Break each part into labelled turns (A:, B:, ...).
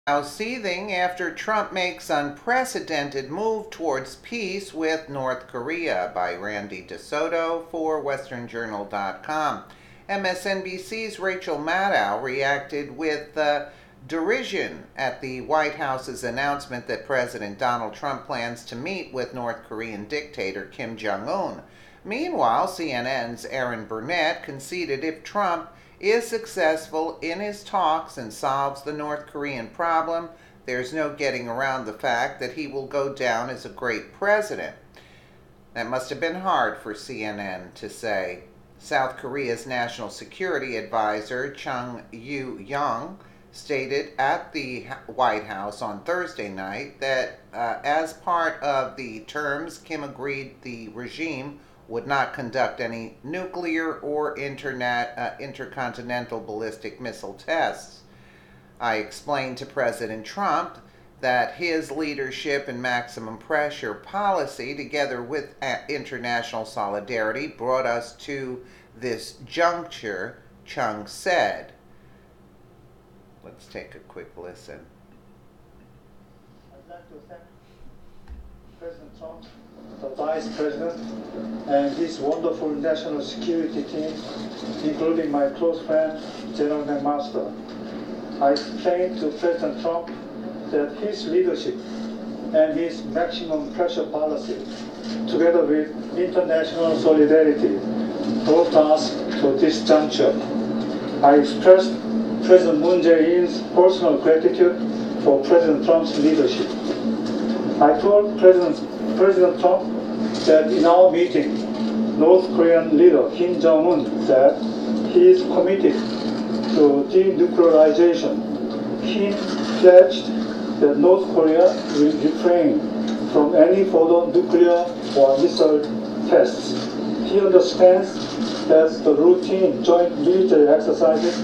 A: Now seething after Trump makes unprecedented move towards peace with North Korea by Randy DeSoto for WesternJournal.com. MSNBC's Rachel Maddow reacted with derision at the White House's announcement that President Donald Trump plans to meet with North Korean dictator Kim Jong-un. Meanwhile, CNN's Erin Burnett conceded if Trump is successful in his talks and solves the North Korean problem, there's no getting around the fact that he will go down as a great president. That must have been hard for CNN to say. South Korea's National Security Advisor Chung Eui-yong stated at the White House on Thursday night that as part of the terms, Kim agreed the regime would not conduct any nuclear or intercontinental ballistic missile tests. I explained to President Trump that his leadership and maximum pressure policy, together with international solidarity, brought us to this juncture, Chung said. Let's take a quick listen.
B: I'd like to thank President Trump, the Vice President, and his wonderful national security team, including my close friend, General McMaster. I explained to President Trump that his leadership and his maximum pressure policy, together with international solidarity, brought us to this juncture. I expressed President Moon Jae-in's personal gratitude for President Trump's leadership. I told President Trump that in our meeting, North Korean leader Kim Jong-un said he is committed to denuclearization. Kim pledged that North Korea will refrain from any further nuclear or missile tests. He understands that the routine joint military exercises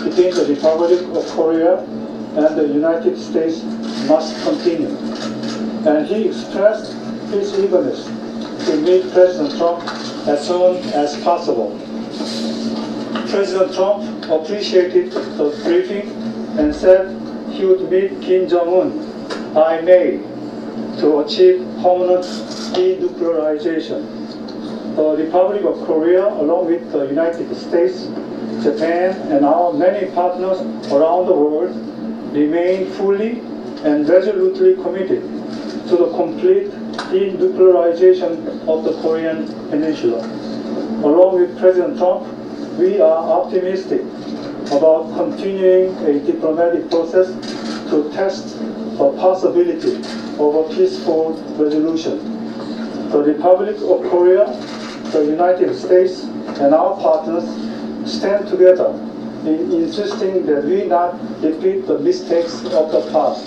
B: between the Republic of Korea and the United States must continue. And he expressed his eagerness to meet President Trump as soon as possible. President Trump appreciated the briefing and said he would meet Kim Jong-un by May to achieve permanent denuclearization. The Republic of Korea, along with the United States, Japan, and our many partners around the world, remain fully and resolutely committed to the complete denuclearization of the Korean Peninsula. Along with President Trump, we are optimistic about continuing a diplomatic process to test the possibility of a peaceful resolution. The Republic of Korea, the United States, and our partners stand together in insisting that we not repeat the mistakes of the past,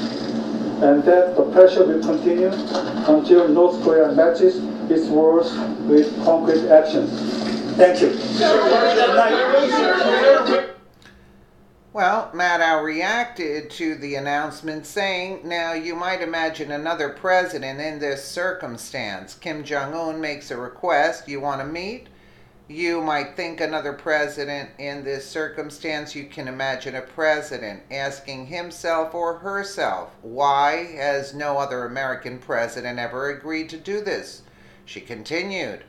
B: and that the pressure will continue until North Korea matches its words with concrete actions. Thank you.
A: Well, Maddow reacted to the announcement saying, now you might imagine another president in this circumstance. Kim Jong-un makes a request, you want to meet? You might think another president in this circumstance, you can imagine a president asking himself or herself, why has no other American president ever agreed to do this? She continued,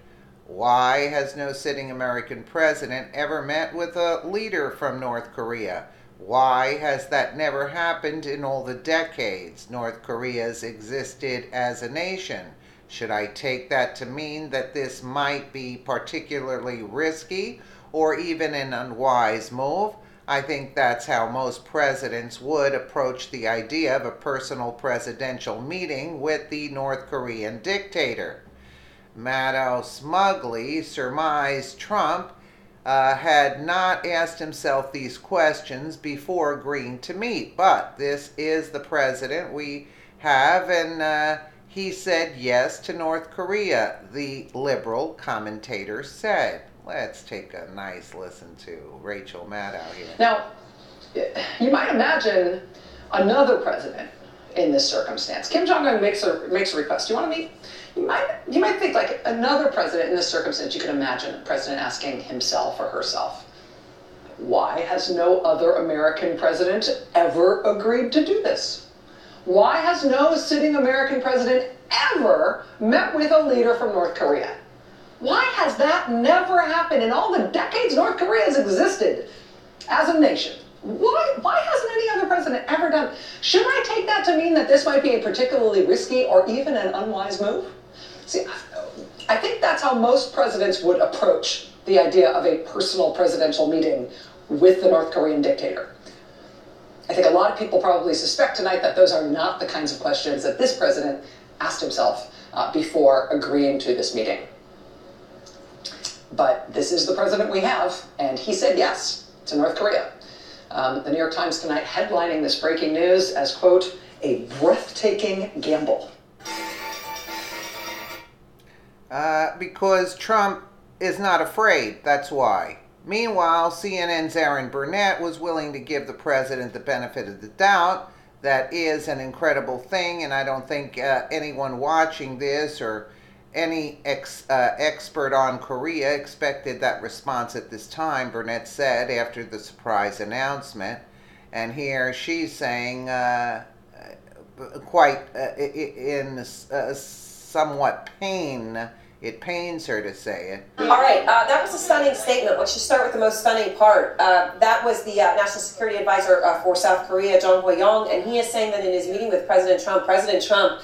A: why has no sitting American president ever met with a leader from North Korea? Why has that never happened in all the decades North Korea's existed as a nation? Should I take that to mean that this might be particularly risky or even an unwise move? I think that's how most presidents would approach the idea of a personal presidential meeting with the North Korean dictator. Maddow smugly surmised Trump had not asked himself these questions before agreeing to meet. But this is the president we have, and he said yes to North Korea, the liberal commentator said. Let's take a nice listen to Rachel Maddow here.
C: Now, you might imagine another president in this circumstance. Kim Jong-un makes a request. Do you want to meet? You might think like another president in this circumstance. You could imagine a president asking himself or herself, Why has no other American president ever agreed to do this? Why has no sitting American president ever met with a leader from North Korea? Why has that never happened in all the decades North Korea has existed as a nation? Why hasn't any other president ever done? Should I take that to mean that this might be a particularly risky or even an unwise move? See, I think that's how most presidents would approach the idea of a personal presidential meeting with the North Korean dictator. I think a lot of people probably suspect tonight that those are not the kinds of questions that this president asked himself before agreeing to this meeting. But this is the president we have, and he said yes to North Korea. The New York Times tonight headlining this breaking news as, quote, a breathtaking gamble.
A: Because Trump is not afraid, that's why. Meanwhile, CNN's Erin Burnett was willing to give the president the benefit of the doubt. That is an incredible thing, and I don't think anyone watching this or any expert on Korea expected that response at this time, Burnett said after the surprise announcement. And here she's saying, quite in somewhat pain, it pains her to say it.
D: All right, that was a stunning statement. Let's just start with the most stunning part. That was the National Security Advisor for South Korea, Jong Ho-young, and he is saying that in his meeting with President Trump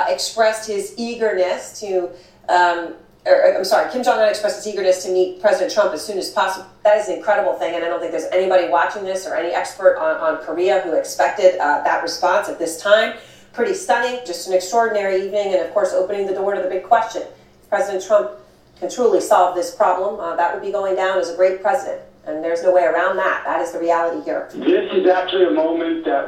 D: expressed his eagerness to, Kim Jong-un expressed his eagerness to meet President Trump as soon as possible. That is an incredible thing, and I don't think there's anybody watching this or any expert on Korea who expected that response at this time. Pretty stunning, just an extraordinary evening, and of course opening the door to the big question. If President Trump can truly solve this problem, that would be going down as a great president. And there's no way around that. That is the reality here.
E: This is actually a moment that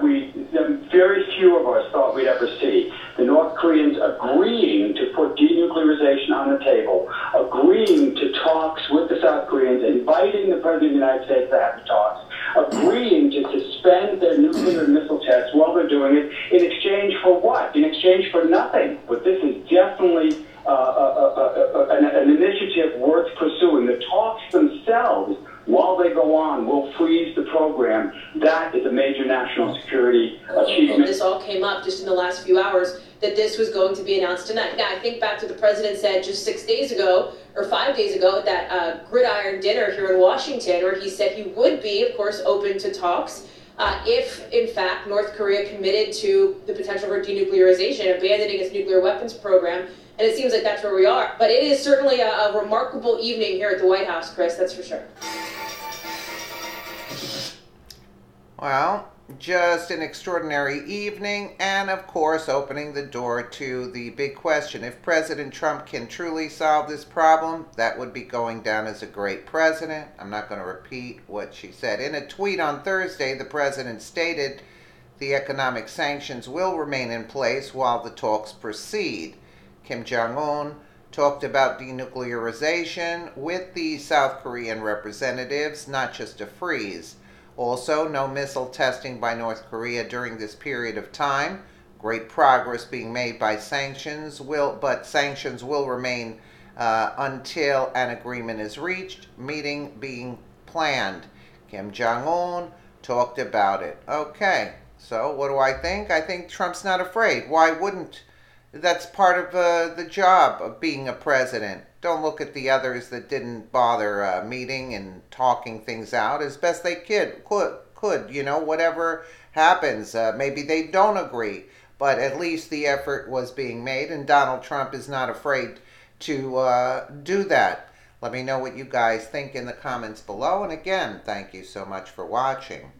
E: very few of us thought we'd ever see. The North Koreans agreeing to put denuclearization on the table, agreeing to talks with the South Koreans, inviting the President of the United States to have the talks, agreeing to suspend their nuclear and missile tests while they're doing it, in exchange for what? In exchange for nothing. But this is definitely an initiative worth pursuing. The talks themselves, while they go on, will freeze the program. That is a major national security achievement.
F: This all came up just in the last few hours that this was going to be announced tonight. Now, I think back to the president said just 6 days ago, or 5 days ago, at that gridiron dinner here in Washington, where he said he would be, of course, open to talks if, in fact, North Korea committed to the potential for denuclearization, abandoning its nuclear weapons program. And it seems like that's where we are. But it is certainly a remarkable evening here at the White House, Chris, that's for sure.
A: Well, just an extraordinary evening, and of course opening the door to the big question. If President Trump can truly solve this problem, that would be going down as a great president. I'm not going to repeat what she said. In a tweet on Thursday, the president stated the economic sanctions will remain in place while the talks proceed. Kim Jong-un talked about denuclearization with the South Korean representatives, not just a freeze. Also, no missile testing by North Korea during this period of time. Great progress being made by sanctions, but sanctions will remain until an agreement is reached. Meeting being planned. Kim Jong-un talked about it. Okay, so what do I think? I think Trump's not afraid. Why wouldn't? That's part of the job of being a president. Don't look at the others that didn't bother meeting and talking things out as best they could. You know, whatever happens, maybe they don't agree, but at least the effort was being made, and Donald Trump is not afraid to do that. Let me know what you guys think in the comments below, and again, thank you so much for watching.